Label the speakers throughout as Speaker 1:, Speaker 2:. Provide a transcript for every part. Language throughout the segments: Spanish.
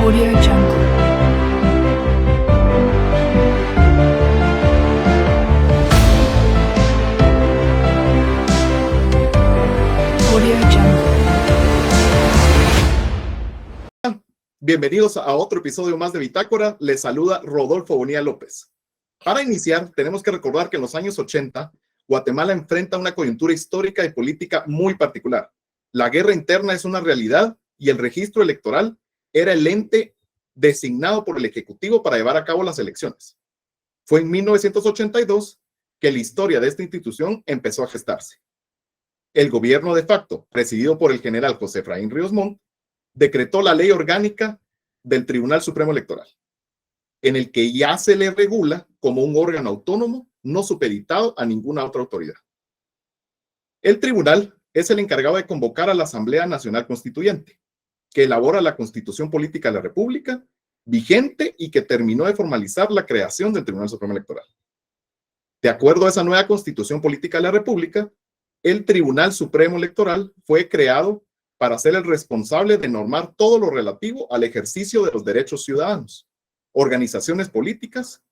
Speaker 1: Audio Jungle. Audio Jungle.
Speaker 2: Bienvenidos a otro episodio más de Bitácora. Les saluda Rodolfo Bonilla López. Para iniciar, tenemos que recordar que en los años 80, Guatemala enfrenta una coyuntura histórica y política muy particular. La guerra interna es una realidad y el registro electoral era el ente designado por el Ejecutivo para llevar a cabo las elecciones. Fue en 1982 que la historia de esta institución empezó a gestarse. El gobierno de facto, presidido por el general José Efraín Ríos Montt, decretó la ley orgánica del Tribunal Supremo Electoral, en el que ya se le regula como un órgano autónomo no supeditado a ninguna otra autoridad. El tribunal es el encargado de convocar a la Asamblea Nacional Constituyente, que elabora la Constitución Política de la República, vigente y que terminó de formalizar la creación del Tribunal Supremo Electoral. De acuerdo a esa nueva Constitución Política de la República, el Tribunal Supremo Electoral fue creado para ser el responsable de normar todo lo relativo al ejercicio de los derechos ciudadanos, organizaciones políticas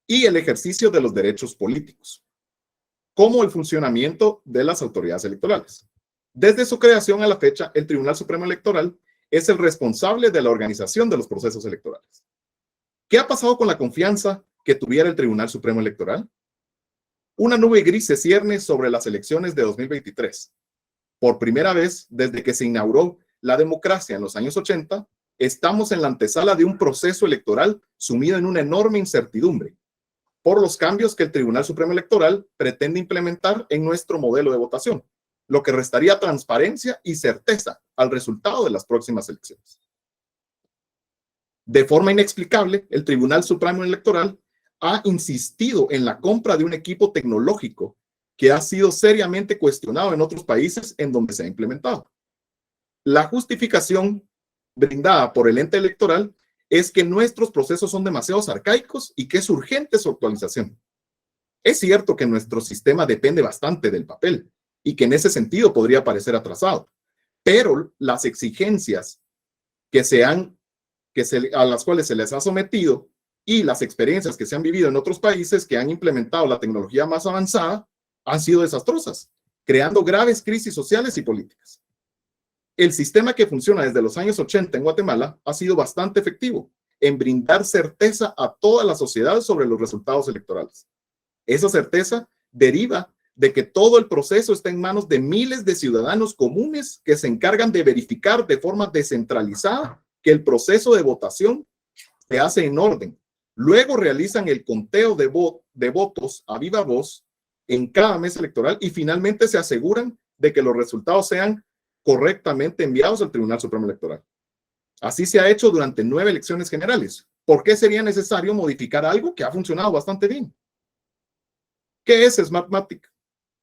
Speaker 2: y el ejercicio de los derechos políticos, como el funcionamiento de las autoridades electorales. Desde su creación a la fecha, el Tribunal Supremo Electoral es el responsable de la organización de los procesos electorales. ¿Qué ha pasado con la confianza que tuviera el Tribunal Supremo Electoral? Una nube gris se cierne sobre las elecciones de 2023. Por primera vez desde que se inauguró la democracia en los años 80, estamos en la antesala de un proceso electoral sumido en una enorme incertidumbre por los cambios que el Tribunal Supremo Electoral pretende implementar en nuestro modelo de votación, lo que restaría transparencia y certeza al resultado de las próximas elecciones. De forma inexplicable, el Tribunal Supremo Electoral ha insistido en la compra de un equipo tecnológico que ha sido seriamente cuestionado en otros países en donde se ha implementado. La justificación brindada por el ente electoral es que nuestros procesos son demasiado arcaicos y que es urgente su actualización. Es cierto que nuestro sistema depende bastante del papel y que en ese sentido podría parecer atrasado, pero las exigencias a las cuales se les ha sometido y las experiencias que se han vivido en otros países que han implementado la tecnología más avanzada han sido desastrosas, creando graves crisis sociales y políticas. El sistema que funciona desde los años 80 en Guatemala ha sido bastante efectivo en brindar certeza a toda la sociedad sobre los resultados electorales. Esa certeza deriva de que todo el proceso está en manos de miles de ciudadanos comunes que se encargan de verificar de forma descentralizada que el proceso de votación se hace en orden. Luego realizan el conteo de votos a viva voz en cada mesa electoral y finalmente se aseguran de que los resultados sean correctamente enviados al Tribunal Supremo Electoral. Así se ha hecho durante 9 elecciones generales. ¿Por qué sería necesario modificar algo que ha funcionado bastante bien? ¿Qué es Smartmatic?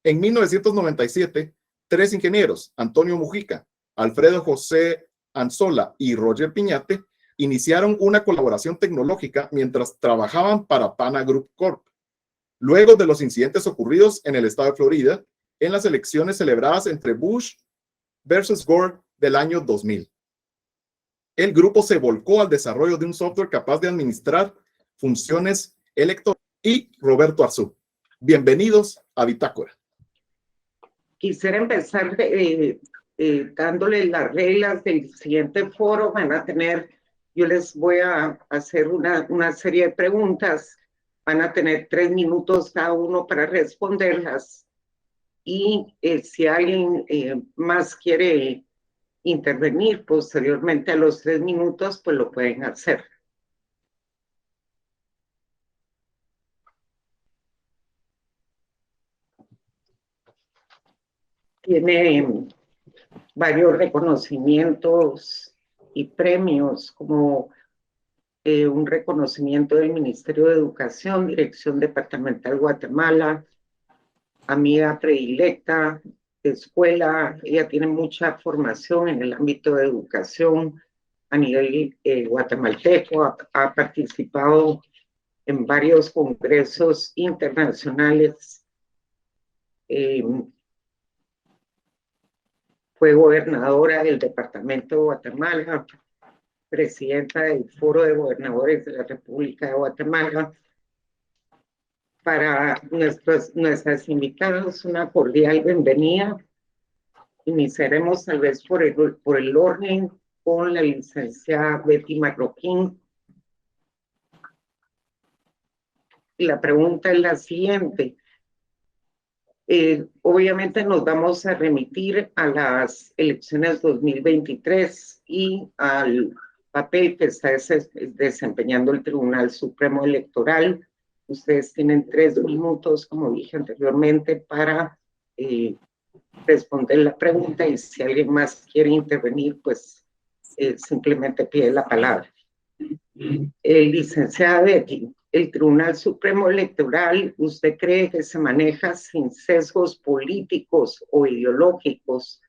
Speaker 2: En 1997, 3 ingenieros, Antonio Mujica, Alfredo José Anzola y Roger Piñate, iniciaron una colaboración tecnológica mientras trabajaban para Pana Group Corp. Luego de los incidentes ocurridos en el estado de Florida, en las elecciones celebradas entre Bush versus Gore del año 2000. El grupo se volcó al desarrollo de un software capaz de administrar funciones electorales. Y Roberto Arzú. Bienvenidos a Bitácora.
Speaker 3: Quisiera empezar dándole las reglas del siguiente foro. Yo les voy a hacer una serie de preguntas. Van a tener 3 minutos cada uno para responderlas. Y si alguien más quiere intervenir posteriormente a los 3 minutos, pues lo pueden hacer. Tiene varios reconocimientos y premios, como un reconocimiento del Ministerio de Educación, Dirección Departamental Guatemala, amiga predilecta de escuela. Ella tiene mucha formación en el ámbito de educación a nivel guatemalteco, ha participado en varios congresos internacionales, fue gobernadora del departamento de Guatemala, presidenta del Foro de Gobernadores de la República de Guatemala. Para nuestras invitadas, una cordial bienvenida. Iniciaremos tal vez por el orden con la licenciada Betty Marroquín. Y la pregunta es la siguiente. Obviamente nos vamos a remitir a las elecciones 2023 y al papel que está desempeñando el Tribunal Supremo Electoral. Ustedes tienen 3 minutos, como dije anteriormente, para responder la pregunta, y si alguien más quiere intervenir, pues simplemente pide la palabra. Licenciada Betty, el Tribunal Supremo Electoral, ¿usted cree que se maneja sin sesgos políticos o ideológicos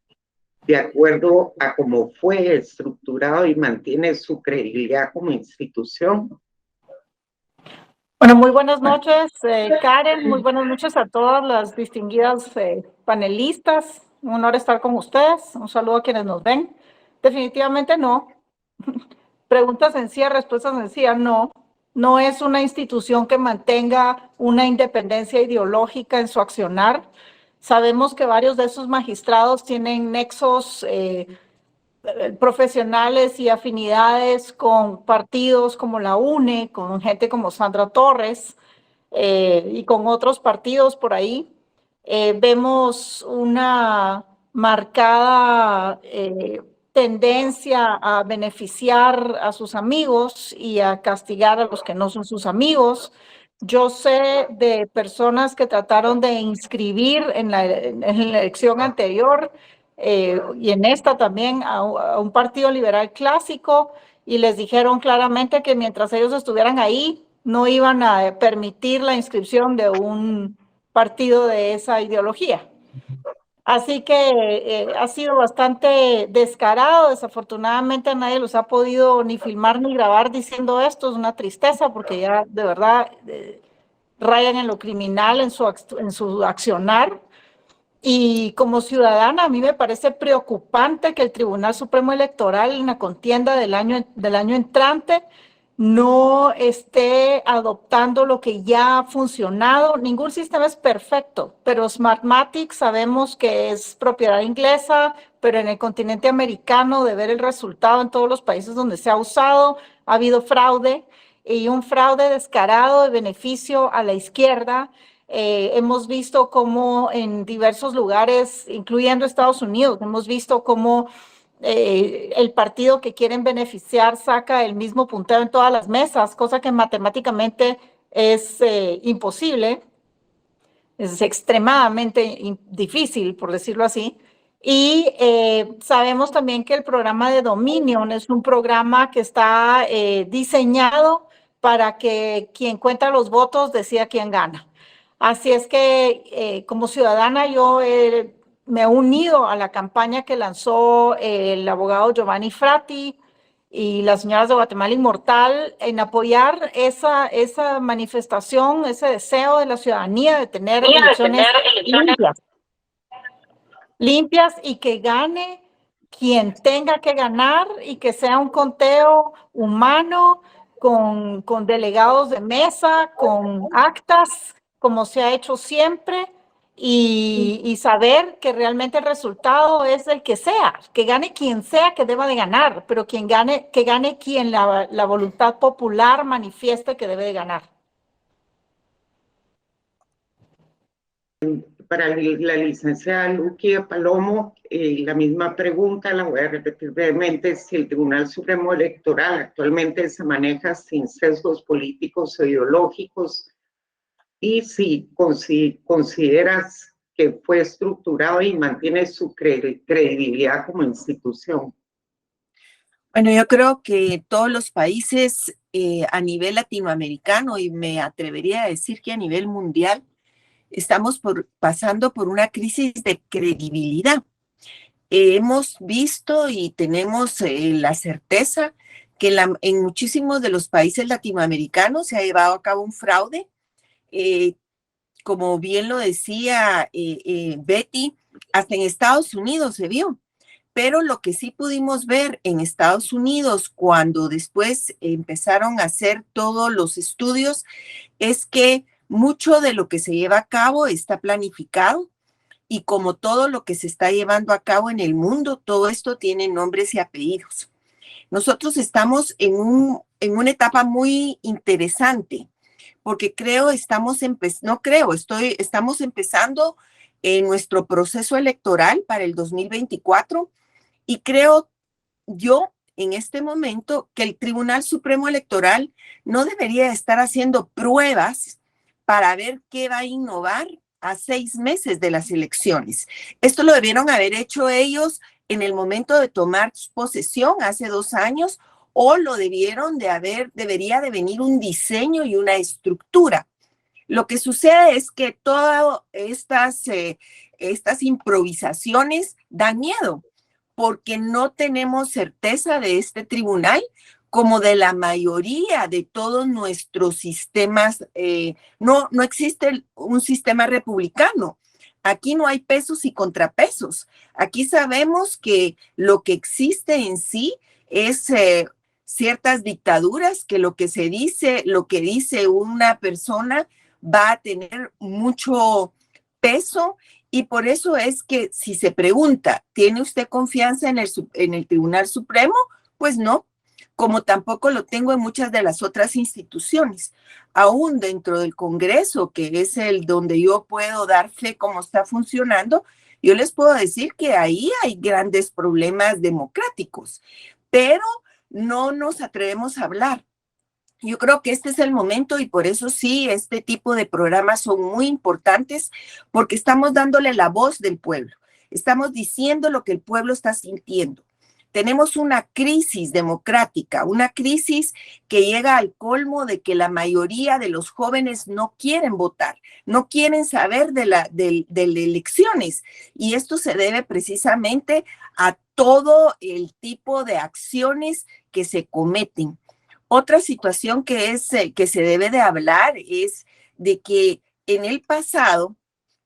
Speaker 3: de acuerdo a cómo fue estructurado y mantiene su credibilidad como institución?
Speaker 4: Bueno, muy buenas noches, Karen. Muy buenas noches a todas las distinguidas panelistas. Un honor estar con ustedes. Un saludo a quienes nos ven. Definitivamente no. Pregunta sencilla, respuesta sencilla, no. No es una institución que mantenga una independencia ideológica en su accionar. Sabemos que varios de esos magistrados tienen nexos profesionales y afinidades con partidos como la UNE, con gente como Sandra Torres y con otros partidos por ahí. Vemos una marcada tendencia a beneficiar a sus amigos y a castigar a los que no son sus amigos. Yo sé de personas que trataron de inscribir en la elección anterior y en esta también a un partido liberal clásico, y les dijeron claramente que mientras ellos estuvieran ahí no iban a permitir la inscripción de un partido de esa ideología. Así que ha sido bastante descarado. Desafortunadamente nadie los ha podido ni filmar ni grabar diciendo esto. Es una tristeza porque ya de verdad rayan en lo criminal en su accionar. Y como ciudadana, a mí me parece preocupante que el Tribunal Supremo Electoral en la contienda del año entrante no esté adoptando lo que ya ha funcionado. Ningún sistema es perfecto, pero Smartmatic sabemos que es propiedad inglesa, pero en el continente americano, de ver el resultado en todos los países donde se ha usado, ha habido fraude, y un fraude descarado de beneficio a la izquierda. Hemos visto cómo en diversos lugares, incluyendo Estados Unidos, hemos visto cómo el partido que quieren beneficiar saca el mismo punteo en todas las mesas, cosa que matemáticamente es imposible, es extremadamente difícil, por decirlo así. Y sabemos también que el programa de Dominion es un programa que está diseñado para que quien cuenta los votos decida quién gana. Así es que como ciudadana yo me he unido a la campaña que lanzó el abogado Giovanni Frati y las señoras de Guatemala Inmortal en apoyar esa manifestación, ese deseo de la ciudadanía de tener elecciones limpias y que gane quien tenga que ganar, y que sea un conteo humano con delegados de mesa, con actas, como se ha hecho siempre, y saber que realmente el resultado es el que sea, que gane quien sea que deba de ganar, pero que gane quien la voluntad popular manifieste que debe de ganar.
Speaker 3: Para la licenciada Luquia Palomo, la misma pregunta, la voy a repetir brevemente: si el Tribunal Supremo Electoral actualmente se maneja sin sesgos políticos o ideológicos, y si consideras que fue estructurado y mantiene su credibilidad como institución.
Speaker 5: Bueno, yo creo que todos los países a nivel latinoamericano, y me atrevería a decir que a nivel mundial, estamos pasando por una crisis de credibilidad. Hemos visto y tenemos la certeza que en muchísimos de los países latinoamericanos se ha llevado a cabo un fraude. Como bien lo decía Betty, hasta en Estados Unidos se vio. Pero lo que sí pudimos ver en Estados Unidos cuando después empezaron a hacer todos los estudios es que mucho de lo que se lleva a cabo está planificado y como todo lo que se está llevando a cabo en el mundo, todo esto tiene nombres y apellidos. Nosotros estamos en una etapa muy interesante porque estamos empezando nuestro proceso electoral para el 2024 y creo yo en este momento que el Tribunal Supremo Electoral no debería estar haciendo pruebas para ver qué va a innovar a 6 meses de las elecciones. Esto lo debieron haber hecho ellos en el momento de tomar posesión hace 2 años o lo debería de venir un diseño y una estructura. Lo que sucede es que todas estas improvisaciones dan miedo porque no tenemos certeza de este tribunal como de la mayoría de todos nuestros sistemas. No existe un sistema republicano. Aquí no hay pesos y contrapesos. Aquí sabemos que lo que existe en sí es ciertas dictaduras, que lo que dice una persona va a tener mucho peso. Y por eso es que si se pregunta, ¿tiene usted confianza en el Tribunal Supremo? Pues no, como tampoco lo tengo en muchas de las otras instituciones. Aún dentro del Congreso, que es el donde yo puedo dar fe cómo está funcionando, yo les puedo decir que ahí hay grandes problemas democráticos, pero no nos atrevemos a hablar. Yo creo que este es el momento y por eso sí, este tipo de programas son muy importantes porque estamos dándole la voz del pueblo. Estamos diciendo lo que el pueblo está sintiendo. Tenemos una crisis democrática, una crisis que llega al colmo de que la mayoría de los jóvenes no quieren votar, no quieren saber de elecciones. Y esto se debe precisamente a todo el tipo de acciones que se cometen. Otra situación que se debe de hablar es de que en el pasado,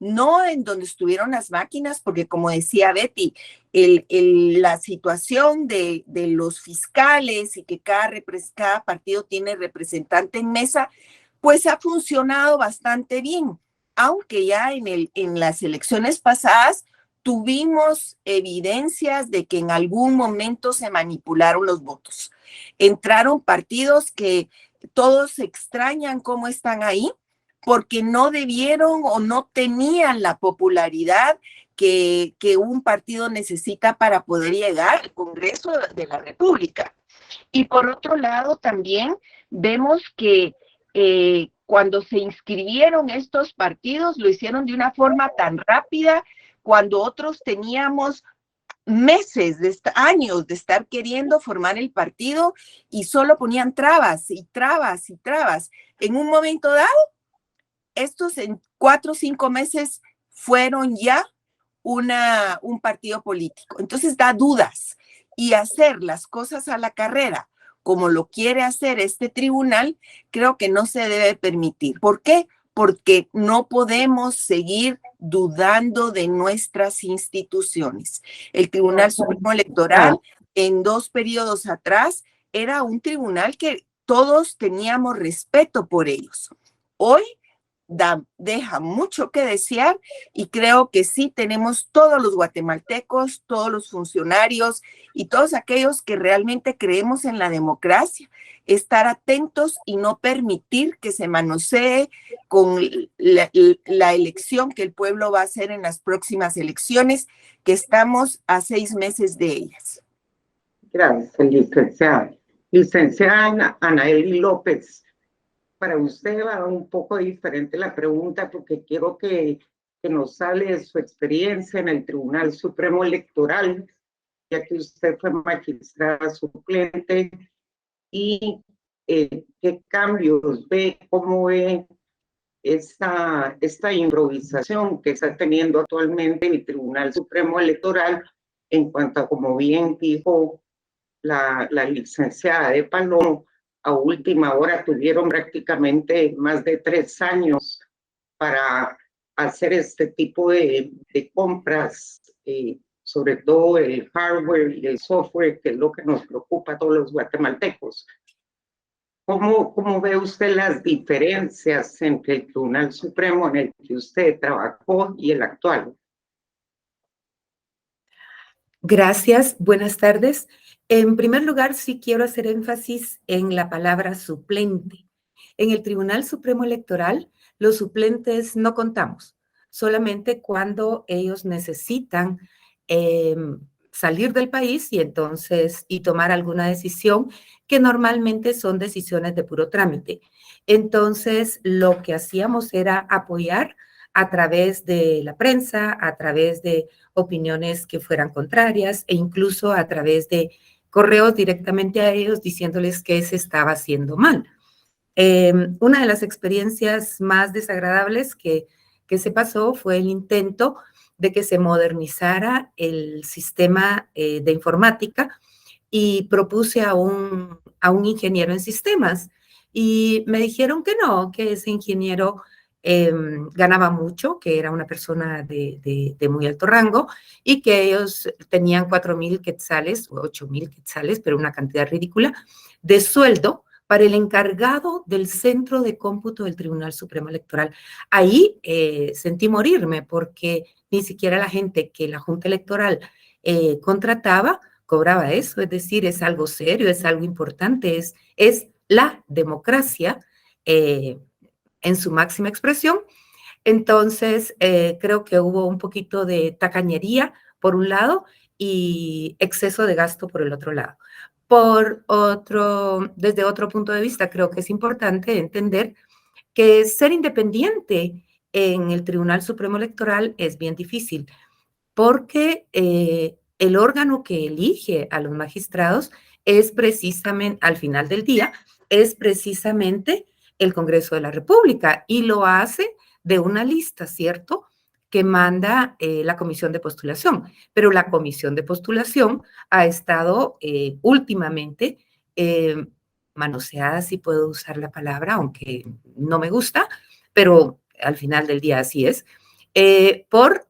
Speaker 5: no en donde estuvieron las máquinas, porque como decía Betty, la situación de los fiscales y que cada partido tiene representante en mesa, pues ha funcionado bastante bien, aunque ya en las elecciones pasadas tuvimos evidencias de que en algún momento se manipularon los votos. Entraron partidos que todos extrañan cómo están ahí, porque no debieron o no tenían la popularidad que un partido necesita para poder llegar al Congreso de la República. Y por otro lado, también vemos que cuando se inscribieron estos partidos, lo hicieron de una forma tan rápida, cuando otros teníamos meses, años de estar queriendo formar el partido y solo ponían trabas y trabas y trabas. En un momento dado, estos en 4 o 5 meses fueron ya un partido político. Entonces da dudas y hacer las cosas a la carrera como lo quiere hacer este tribunal, creo que no se debe permitir. ¿Por qué? Porque no podemos seguir dudando de nuestras instituciones. El Tribunal Supremo Electoral en 2 periodos atrás era un tribunal que todos teníamos respeto por ellos. Hoy deja mucho que desear y creo que sí tenemos todos los guatemaltecos, todos los funcionarios y todos aquellos que realmente creemos en la democracia, estar atentos y no permitir que se manosee con la elección que el pueblo va a hacer en las próximas elecciones, que estamos a 6 meses de ellas.
Speaker 3: Gracias, licenciada. Licenciada Anaeli López, para usted va un poco diferente la pregunta porque quiero que nos hable de su experiencia en el Tribunal Supremo Electoral, ya que usted fue magistrada suplente, y qué cambios ve, cómo ve esta improvisación que está teniendo actualmente el Tribunal Supremo Electoral en cuanto a, como bien dijo la licenciada de Palomo, a última hora tuvieron prácticamente más de 3 años para hacer este tipo de compras sobre todo el hardware y el software, que es lo que nos preocupa a todos los guatemaltecos. ¿Cómo ve usted las diferencias entre el Tribunal Supremo en el que usted trabajó y el actual?
Speaker 6: Gracias, buenas tardes. En primer lugar, sí quiero hacer énfasis en la palabra suplente. En el Tribunal Supremo Electoral, los suplentes no contamos, solamente cuando ellos necesitan salir del país y tomar alguna decisión que normalmente son decisiones de puro trámite. Entonces, lo que hacíamos era apoyar a través de la prensa, a través de opiniones que fueran contrarias e incluso a través de correos directamente a ellos diciéndoles que se estaba haciendo mal. Una de las experiencias más desagradables que se pasó fue el intento de que se modernizara el sistema de informática y propuse a un ingeniero en sistemas y me dijeron que no, que ese ingeniero ganaba mucho, que era una persona de muy alto rango y que ellos tenían 4,000 quetzales o 8,000 quetzales, pero una cantidad ridícula, de sueldo para el encargado del centro de cómputo del Tribunal Supremo Electoral. Ahí sentí morirme porque ni siquiera la gente que la Junta Electoral contrataba cobraba eso, es decir, es algo serio, es algo importante, es la democracia en su máxima expresión. Entonces, creo que hubo un poquito de tacañería por un lado y exceso de gasto por el otro lado. Desde otro punto de vista, creo que es importante entender que ser independiente en el Tribunal Supremo Electoral es bien difícil, porque el órgano que elige a los magistrados es precisamente, al final del día, es precisamente el Congreso de la República y lo hace de una lista, ¿cierto?, que manda la comisión de postulación. Pero la comisión de postulación ha estado últimamente manoseada, si puedo usar la palabra, aunque no me gusta, pero al final del día así es, por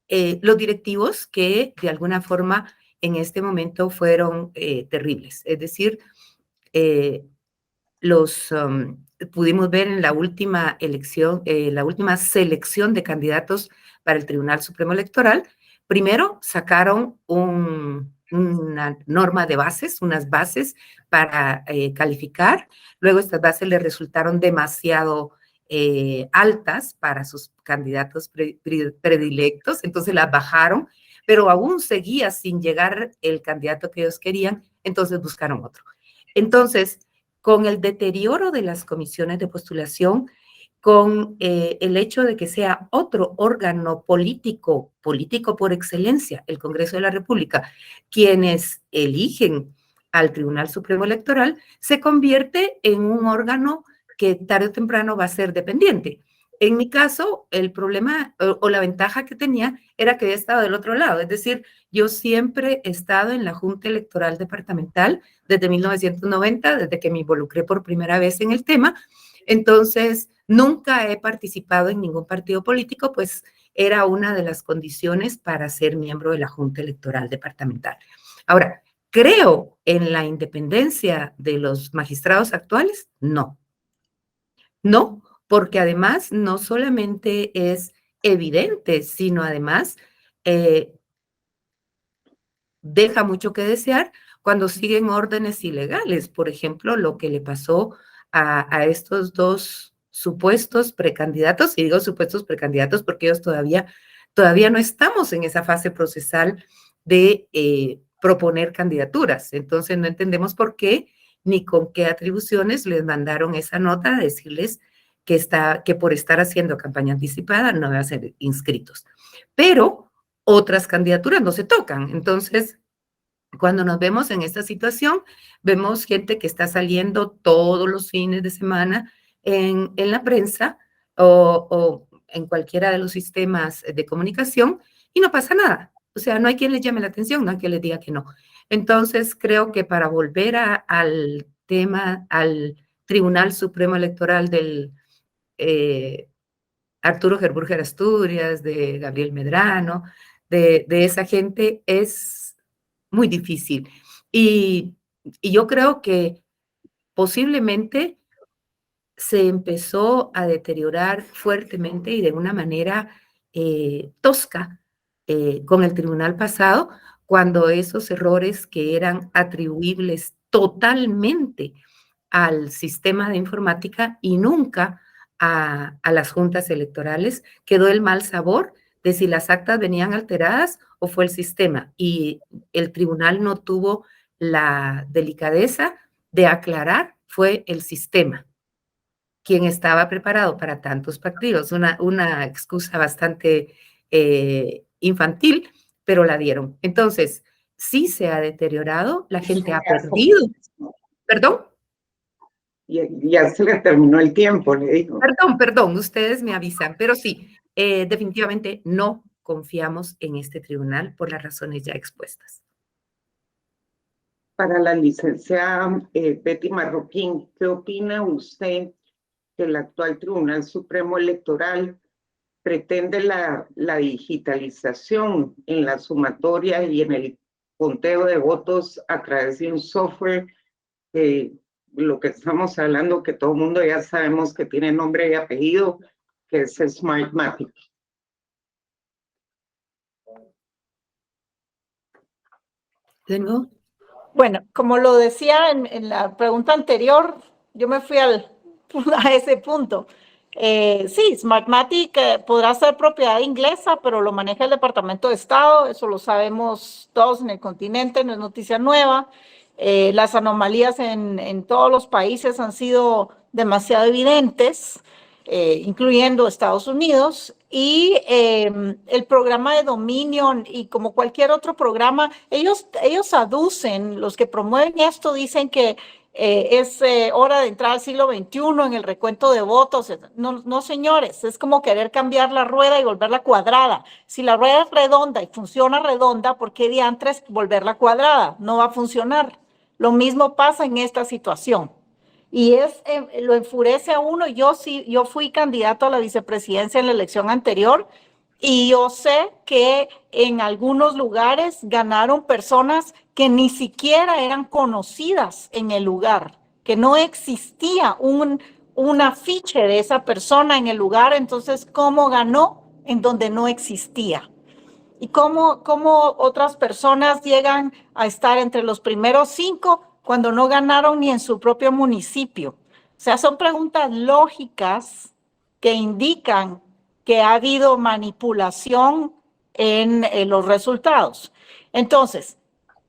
Speaker 6: los directivos que de alguna forma en este momento fueron terribles. Es decir, pudimos ver en la última elección, la última selección de candidatos para el Tribunal Supremo Electoral. Primero sacaron una norma de bases, unas bases para calificar. Luego estas bases le resultaron demasiado altas para sus candidatos predilectos, entonces las bajaron, pero aún seguía sin llegar el candidato que ellos querían, entonces buscaron otro. Entonces, con el deterioro de las comisiones de postulación, con el hecho de que sea otro órgano político por excelencia, el Congreso de la República, quienes eligen al Tribunal Supremo Electoral, se convierte en un órgano que tarde o temprano va a ser dependiente. En mi caso, el problema o la ventaja que tenía era que había estado del otro lado, es decir, yo siempre he estado en la Junta Electoral Departamental desde 1990, desde que me involucré por primera vez en el tema. Entonces, nunca he participado en ningún partido político, pues era una de las condiciones para ser miembro de la Junta Electoral Departamental. Ahora, ¿creo en la independencia de los magistrados actuales? No. No, porque además no solamente es evidente, sino además deja mucho que desear cuando siguen órdenes ilegales. Por ejemplo, lo que le pasó a estos dos supuestos precandidatos, y digo supuestos precandidatos porque ellos todavía no estamos en esa fase procesal de proponer candidaturas. Entonces no entendemos por qué ni con qué atribuciones les mandaron esa nota a decirles que por estar haciendo campaña anticipada no van a ser inscritos. Pero otras candidaturas no se tocan. Entonces, cuando nos vemos en esta situación, vemos gente que está saliendo todos los fines de semana en la prensa o en cualquiera de los sistemas de comunicación y no pasa nada. O sea, no hay quien les llame la atención, no hay quien les diga que no. Entonces, creo que para volver al tema, al Tribunal Supremo Electoral del Arturo Gerburger Asturias, de Gabriel Medrano, de esa gente es muy difícil. Y yo creo que posiblemente se empezó a deteriorar fuertemente y de una manera tosca con el tribunal pasado, cuando esos errores que eran atribuibles totalmente al sistema de informática y nunca a las juntas electorales, quedó el mal sabor de si las actas venían alteradas o fue el sistema. Y el tribunal no tuvo la delicadeza de aclarar, fue el sistema quien estaba preparado para tantos partidos. Una excusa bastante infantil, pero la dieron. Entonces, sí se ha deteriorado, la gente ha perdido. ¿Perdón?
Speaker 3: Ya se le terminó el tiempo, le digo.
Speaker 6: Perdón, ustedes me avisan, pero sí, definitivamente no confiamos en este tribunal por las razones ya expuestas.
Speaker 3: Para la licenciada Betty Marroquín, ¿qué opina usted que el actual Tribunal Supremo Electoral pretende la digitalización en la sumatoria y en el conteo de votos a través de un software lo que estamos hablando, que todo el mundo ya sabemos que tiene nombre y apellido, que es Smartmatic?
Speaker 6: ¿Tengo?
Speaker 4: Bueno, como lo decía en la pregunta anterior, yo me fui a ese punto. Sí, Smartmatic podrá ser propiedad inglesa, pero lo maneja el Departamento de Estado, eso lo sabemos todos en el continente, no es noticia nueva. Las anomalías en todos los países han sido demasiado evidentes, incluyendo Estados Unidos, y el programa de Dominion y como cualquier otro programa, ellos aducen, los que promueven esto dicen que es hora de entrar al siglo XXI en el recuento de votos. No, no, señores, es como querer cambiar la rueda y volverla cuadrada. Si la rueda es redonda y funciona redonda, ¿por qué diantres volverla cuadrada? No va a funcionar. Lo mismo pasa en esta situación. Y lo enfurece a uno. Yo fui candidato a la vicepresidencia en la elección anterior y yo sé que en algunos lugares ganaron personas que ni siquiera eran conocidas en el lugar, que no existía un afiche de esa persona en el lugar. Entonces, ¿cómo ganó en donde no existía? ¿Y cómo otras personas llegan a estar entre los primeros 5 cuando no ganaron ni en su propio municipio? O sea, son preguntas lógicas que indican que ha habido manipulación en los resultados. Entonces,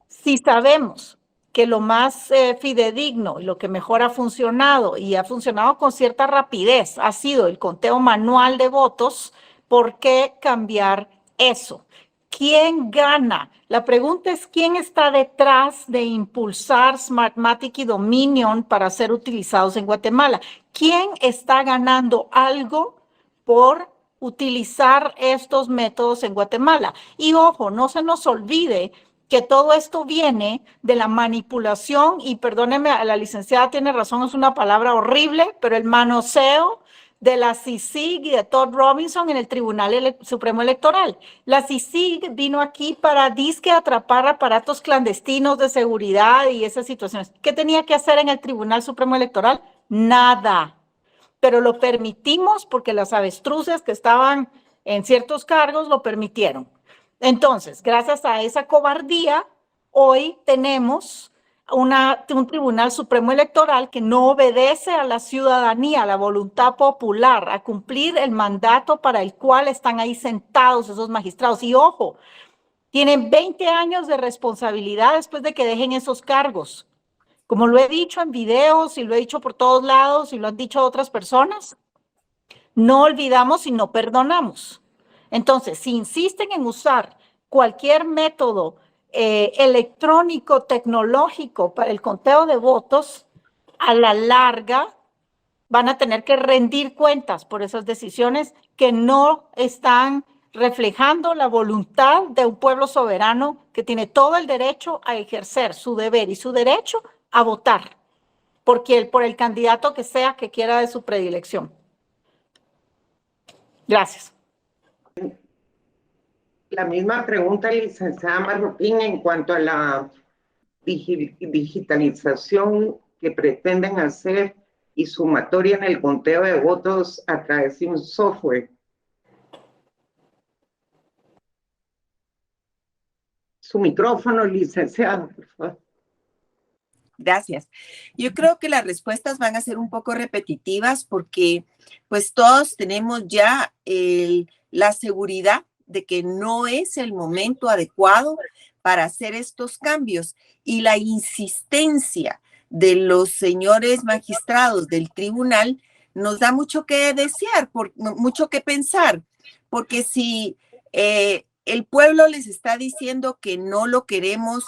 Speaker 4: si sabemos que lo más fidedigno y lo que mejor ha funcionado y ha funcionado con cierta rapidez ha sido el conteo manual de votos, ¿por qué cambiar eso? ¿Quién gana? La pregunta es quién está detrás de impulsar Smartmatic y Dominion para ser utilizados en Guatemala. ¿Quién está ganando algo por utilizar estos métodos en Guatemala? Y ojo, no se nos olvide que todo esto viene de la manipulación, y perdóneme, la licenciada tiene razón, es una palabra horrible, pero el manoseo de la CICIG y de Todd Robinson en el Tribunal Supremo Electoral. La CICIG vino aquí para disque atrapar aparatos clandestinos de seguridad y esas situaciones. ¿Qué tenía que hacer en el Tribunal Supremo Electoral? Nada. Pero lo permitimos porque las avestruces que estaban en ciertos cargos lo permitieron. Entonces, gracias a esa cobardía, hoy tenemos un Tribunal Supremo Electoral que no obedece a la ciudadanía, a la voluntad popular, a cumplir el mandato para el cual están ahí sentados esos magistrados. Y ojo, tienen 20 años de responsabilidad después de que dejen esos cargos. Como lo he dicho en videos y lo he dicho por todos lados y lo han dicho otras personas, no olvidamos y no perdonamos. Entonces, si insisten en usar cualquier método electrónico, tecnológico para el conteo de votos, a la larga van a tener que rendir cuentas por esas decisiones que no están reflejando la voluntad de un pueblo soberano que tiene todo el derecho a ejercer su deber y su derecho a votar por el candidato que sea que quiera de su predilección. Gracias.
Speaker 3: La misma pregunta, licenciada Marroquín, en cuanto a la digitalización que pretenden hacer y sumatoria en el conteo de votos a través de un software. Su micrófono, licenciada, por favor.
Speaker 5: Gracias. Yo creo que las respuestas van a ser un poco repetitivas porque pues todos tenemos ya la seguridad de que no es el momento adecuado para hacer estos cambios y la insistencia de los señores magistrados del tribunal nos da mucho que desear, mucho que pensar, porque si el pueblo les está diciendo que no lo queremos,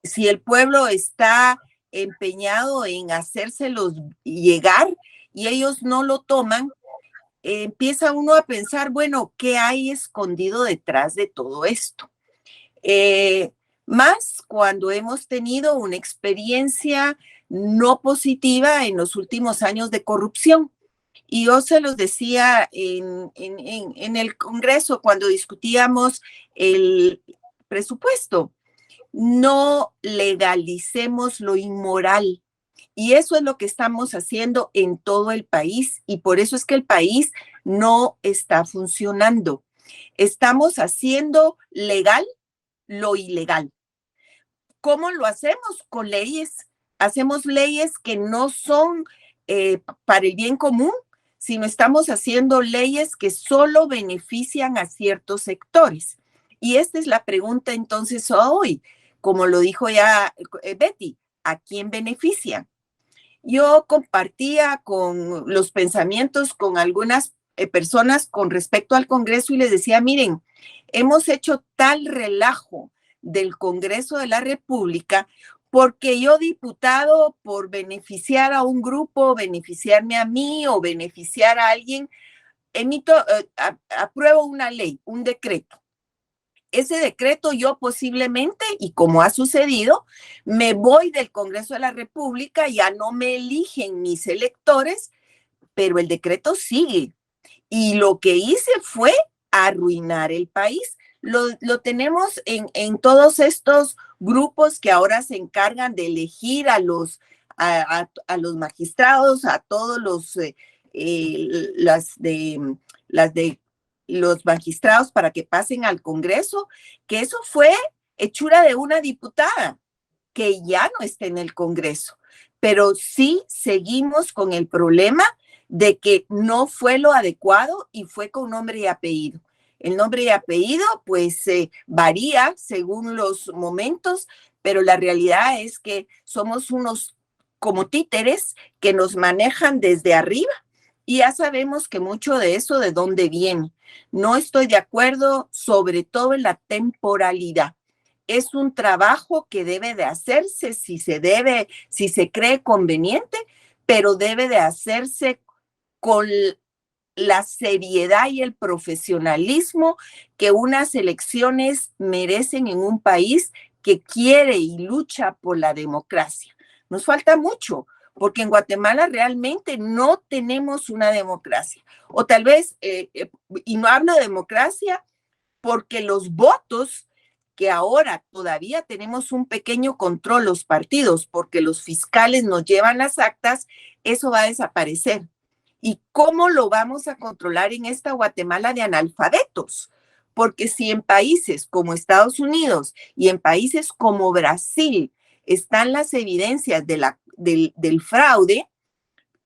Speaker 5: si el pueblo está empeñado en hacérselos llegar y ellos no lo toman, empieza uno a pensar, bueno, ¿qué hay escondido detrás de todo esto? Más cuando hemos tenido una experiencia no positiva en los últimos años de corrupción. Y yo se los decía en el Congreso cuando discutíamos el presupuesto. No legalicemos lo inmoral. Y eso es lo que estamos haciendo en todo el país y por eso es que el país no está funcionando. Estamos haciendo legal lo ilegal. ¿Cómo lo hacemos? Con leyes. Hacemos leyes que no son para el bien común, sino estamos haciendo leyes que solo benefician a ciertos sectores. Y esta es la pregunta entonces hoy. Como lo dijo ya Betty, ¿a quién benefician? Yo compartía con los pensamientos con algunas personas con respecto al Congreso y les decía, miren, hemos hecho tal relajo del Congreso de la República porque yo, diputado, por beneficiar a un grupo, beneficiarme a mí o beneficiar a alguien, apruebo una ley, un decreto. Ese decreto yo posiblemente, y como ha sucedido, me voy del Congreso de la República, ya no me eligen mis electores, pero el decreto sigue. Y lo que hice fue arruinar el país. Lo tenemos en todos estos grupos que ahora se encargan de elegir a los magistrados, a todos las de los magistrados para que pasen al Congreso, que eso fue hechura de una diputada que ya no está en el Congreso. Pero sí seguimos con el problema de que no fue lo adecuado y fue con nombre y apellido. El nombre y apellido pues varía según los momentos, pero la realidad es que somos unos como títeres que nos manejan desde arriba y ya sabemos que mucho de eso de dónde viene. No estoy de acuerdo, sobre todo en la temporalidad. Es un trabajo que debe de hacerse si se cree conveniente, pero debe de hacerse con la seriedad y el profesionalismo que unas elecciones merecen en un país que quiere y lucha por la democracia. Nos falta mucho, porque en Guatemala realmente no tenemos una democracia. O tal vez, y no hablo de democracia porque los votos, que ahora todavía tenemos un pequeño control los partidos, porque los fiscales nos llevan las actas, eso va a desaparecer. ¿Y cómo lo vamos a controlar en esta Guatemala de analfabetos? Porque si en países como Estados Unidos y en países como Brasil están las evidencias del fraude,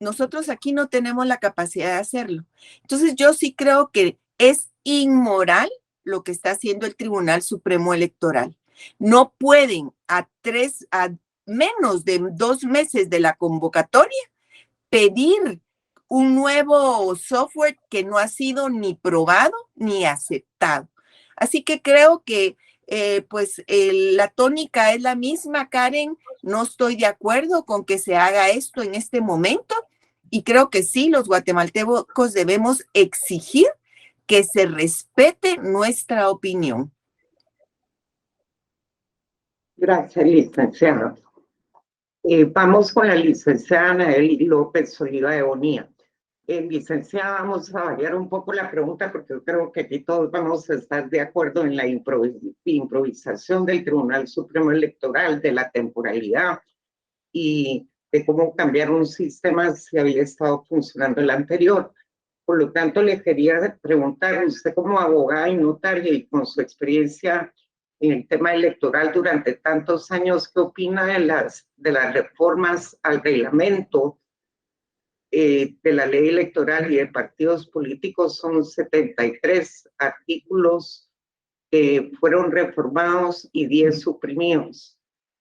Speaker 5: nosotros aquí no tenemos la capacidad de hacerlo. Entonces yo sí creo que es inmoral lo que está haciendo el Tribunal Supremo Electoral. No pueden a menos de 2 meses de la convocatoria pedir un nuevo software que no ha sido ni probado ni aceptado. Así que creo que la tónica es la misma, Karen. No estoy de acuerdo con que se haga esto en este momento y creo que sí, los guatemaltecos debemos exigir que se respete nuestra opinión.
Speaker 3: Gracias, licenciada. Vamos con la licenciada Anaeli López Oliva de Bonilla. Licenciada, vamos a variar un poco la pregunta porque yo creo que aquí todos vamos a estar de acuerdo en la improvisación del Tribunal Supremo Electoral, de la temporalidad y de cómo cambiar un sistema si había estado funcionando el anterior. Por lo tanto, le quería preguntar, usted como abogada y notaria y con su experiencia en el tema electoral durante tantos años, ¿qué opina de las reformas al reglamento de la ley electoral y de partidos políticos? Son 73 artículos que fueron reformados y 10 suprimidos.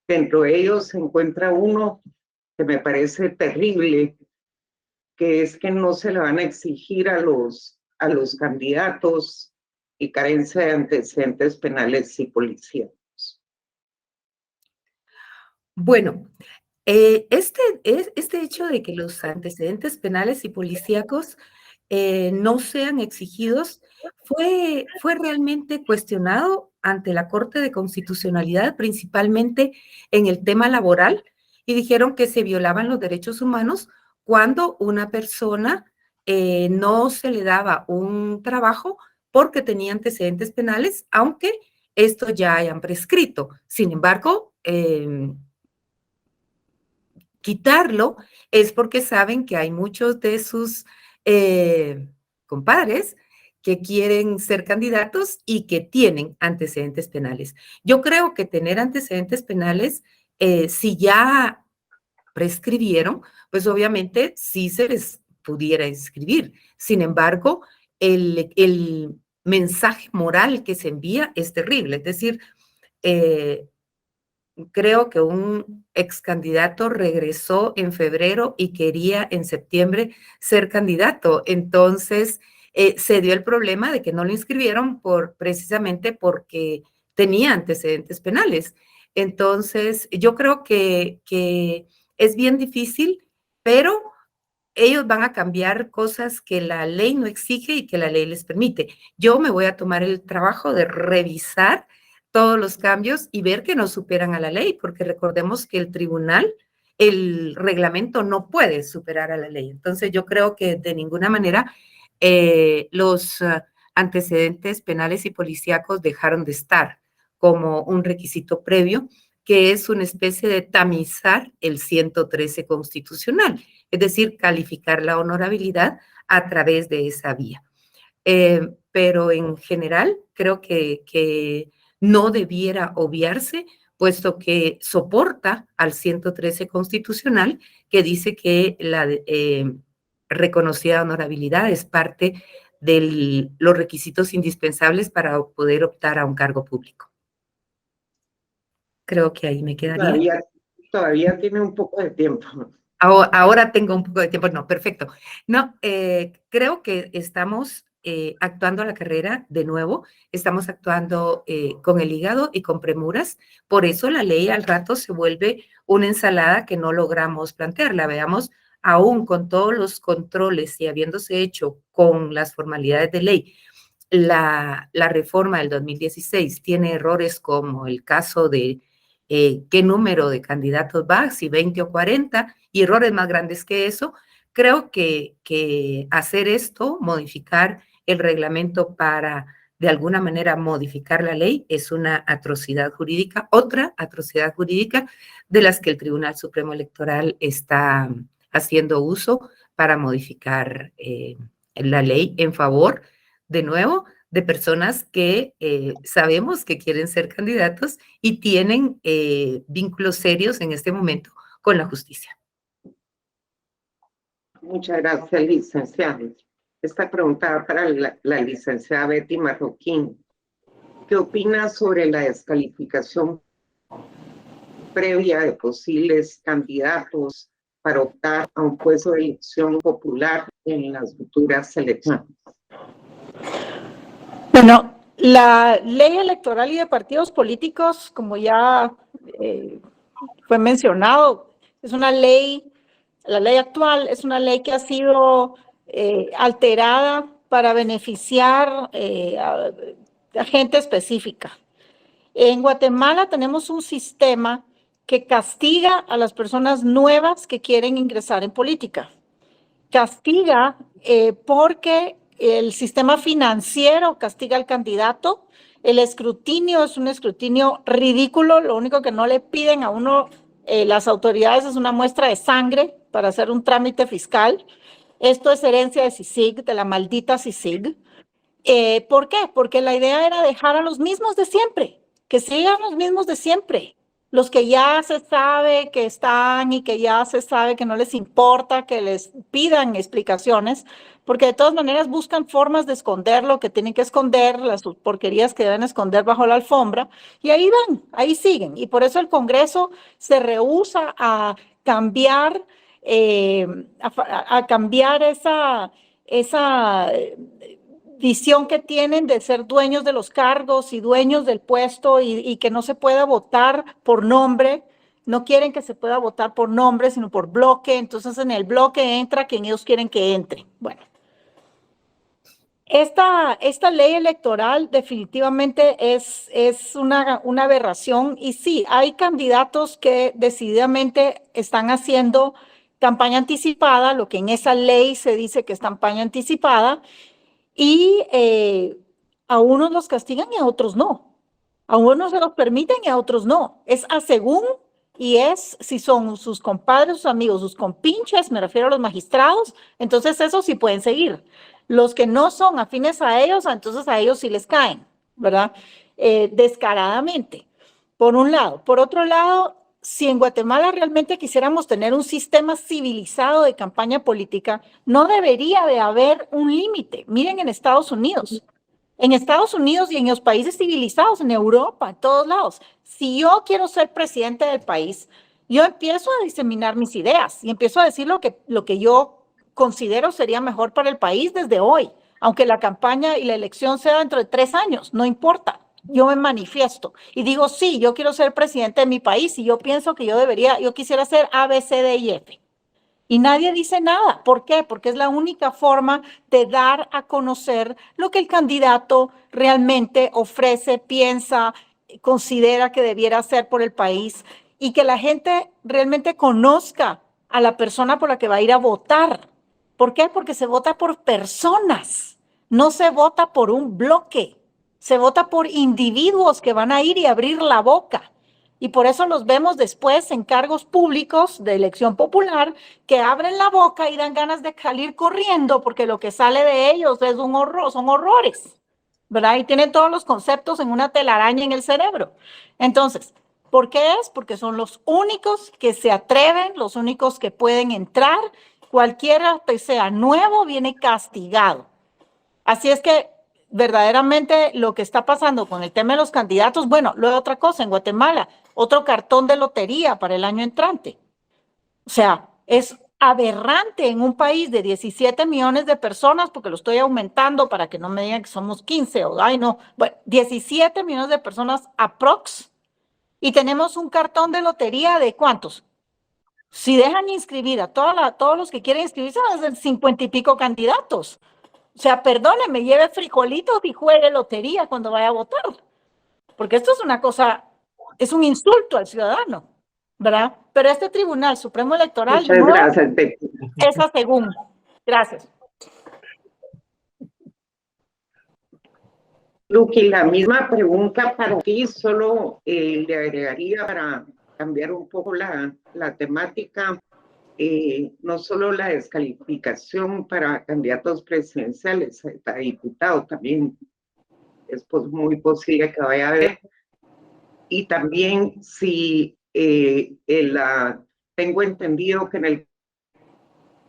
Speaker 3: Dentro de ellos se encuentra uno que me parece terrible, que es que no se le van a exigir a los candidatos y carencia de antecedentes penales y policíacos.
Speaker 6: Bueno, este hecho de que los antecedentes penales y policíacos no sean exigidos fue realmente cuestionado ante la Corte de Constitucionalidad, principalmente en el tema laboral, y dijeron que se violaban los derechos humanos cuando una persona no se le daba un trabajo porque tenía antecedentes penales, aunque estos ya hayan prescrito. Sin embargo, quitarlo es porque saben que hay muchos de sus compadres que quieren ser candidatos y que tienen antecedentes penales. Yo creo que tener antecedentes penales, si ya prescribieron, pues obviamente sí se les pudiera inscribir. Sin embargo, el mensaje moral que se envía es terrible. Es decir, creo que un ex candidato regresó en febrero y quería en septiembre ser candidato. Entonces, se dio el problema de que no lo inscribieron precisamente porque tenía antecedentes penales. Entonces, yo creo que es bien difícil, pero ellos van a cambiar cosas que la ley no exige y que la ley les permite. Yo me voy a tomar el trabajo de revisar todos los cambios y ver que no superan a la ley, porque recordemos que el tribunal, el reglamento no puede superar a la ley. Entonces, yo creo que de ninguna manera los antecedentes penales y policíacos dejaron de estar como un requisito previo, que es una especie de tamizar el 113 constitucional, es decir, calificar la honorabilidad a través de esa vía. Pero en general creo que no debiera obviarse, puesto que soporta al 113 constitucional, que dice que la reconocida honorabilidad es parte de los requisitos indispensables para poder optar a un cargo público. Creo que ahí me quedaría.
Speaker 3: Todavía tiene un poco de tiempo.
Speaker 6: Ahora tengo un poco de tiempo. No, perfecto. No, creo que estamos actuando a la carrera de nuevo. Estamos actuando con el hígado y con premuras. Por eso la ley al rato se vuelve una ensalada que no logramos plantearla. Veamos, aún con todos los controles y habiéndose hecho con las formalidades de ley, la reforma del 2016 tiene errores como el caso de qué número de candidatos va, si 20 o 40, y errores más grandes que eso. Creo que hacer esto, modificar el reglamento para de alguna manera modificar la ley, es una atrocidad jurídica, otra atrocidad jurídica de las que el Tribunal Supremo Electoral está haciendo uso para modificar la ley en favor, de nuevo, de personas que sabemos que quieren ser candidatos y tienen vínculos serios en este momento con la justicia.
Speaker 3: Muchas gracias, licenciada. Esta pregunta va para la licenciada Betty Marroquín. ¿Qué opina sobre la descalificación previa de posibles candidatos para optar a un puesto de elección popular en las futuras elecciones?
Speaker 4: Bueno, la ley electoral y de partidos políticos, como ya fue mencionado, es una ley, la ley actual es una ley que ha sido alterada para beneficiar a gente específica. En Guatemala tenemos un sistema que castiga a las personas nuevas que quieren ingresar en política. castiga porque el sistema financiero castiga al candidato. El escrutinio es un escrutinio ridículo. Lo único que no le piden a uno las autoridades es una muestra de sangre para hacer un trámite fiscal. Esto es herencia de CICIG, de la maldita CICIG. ¿Por qué? Porque la idea era dejar a los mismos de siempre, que sigan los mismos de siempre. Los que ya se sabe que están y que ya se sabe que no les importa que les pidan explicaciones, porque de todas maneras buscan formas de esconder lo que tienen que esconder, las porquerías que deben esconder bajo la alfombra, y ahí van, ahí siguen. Y por eso el Congreso se rehúsa a cambiar, a cambiar esa visión que tienen de ser dueños de los cargos y dueños del puesto y que no se pueda votar por nombre. No quieren que se pueda votar por nombre, sino por bloque. Entonces, en el bloque entra quien ellos quieren que entre. Bueno, esta ley electoral definitivamente es una aberración. Y sí, hay candidatos que decididamente están haciendo campaña anticipada, lo que en esa ley se dice que es campaña anticipada, y a unos los castigan y a otros no. A unos se los permiten y a otros no. Es a según, y es si son sus compadres, sus amigos, sus compinches, me refiero a los magistrados, entonces eso sí pueden seguir. Los que no son afines a ellos, entonces a ellos sí les caen, ¿verdad? Descaradamente, por un lado. Por otro lado, si en Guatemala realmente quisiéramos tener un sistema civilizado de campaña política, no debería de haber un límite. Miren en Estados Unidos y en los países civilizados, en Europa, en todos lados. Si yo quiero ser presidente del país, yo empiezo a diseminar mis ideas y empiezo a decir lo que yo considero sería mejor para el país desde hoy, aunque la campaña y la elección sea dentro de 3 años, no importa. Yo me manifiesto y digo, sí, yo quiero ser presidente de mi país y yo pienso que yo quisiera ser A, B, C, D y F. Y nadie dice nada. ¿Por qué? Porque es la única forma de dar a conocer lo que el candidato realmente ofrece, piensa, considera que debiera hacer por el país y que la gente realmente conozca a la persona por la que va a ir a votar. ¿Por qué? Porque se vota por personas, no se vota por un bloque. Se vota por individuos que van a ir y abrir la boca. Y por eso los vemos después en cargos públicos de elección popular que abren la boca y dan ganas de salir corriendo porque lo que sale de ellos es un horror, son horrores, ¿verdad? Y tienen todos los conceptos en una telaraña en el cerebro. Entonces, ¿por qué es? Porque son los únicos que se atreven, los únicos que pueden entrar. Cualquiera que sea nuevo viene castigado. Así es que verdaderamente lo que está pasando con el tema de los candidatos, bueno, luego otra cosa, en Guatemala, otro cartón de lotería para el año entrante. O sea, es aberrante en un país de 17 millones de personas, porque lo estoy aumentando para que no me digan que somos 15 o, ay no, bueno, 17 millones de personas aprox, y tenemos un cartón de lotería de ¿cuántos? Si dejan inscribir a todos los que quieren inscribirse, van a ser 50 y pico candidatos. O sea, perdóneme, lleve frijolitos y juegue lotería cuando vaya a votar. Porque esto es una cosa, es un insulto al ciudadano, ¿verdad? Pero este Tribunal Supremo Electoral
Speaker 3: Muchas gracias, Betty.
Speaker 4: es a según. Gracias.
Speaker 3: Luqui, la misma pregunta para ti, solo le agregaría para cambiar un poco la temática. No solo la descalificación para candidatos presidenciales, a diputado también es muy posible que vaya a haber. Y también si tengo entendido que en el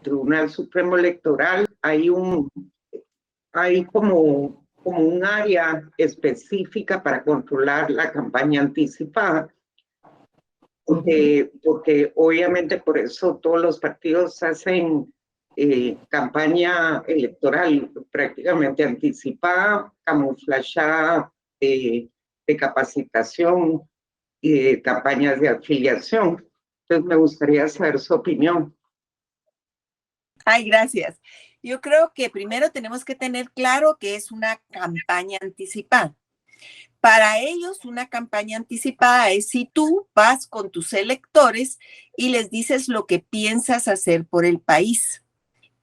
Speaker 3: Tribunal Supremo Electoral hay como un área específica para controlar la campaña anticipada. Porque obviamente por eso todos los partidos hacen campaña electoral prácticamente anticipada, camuflada de capacitación y de campañas de afiliación. Entonces me gustaría saber su opinión.
Speaker 5: Ay, gracias. Yo creo que primero tenemos que tener claro que es una campaña anticipada. Para ellos, una campaña anticipada es si tú vas con tus electores y les dices lo que piensas hacer por el país.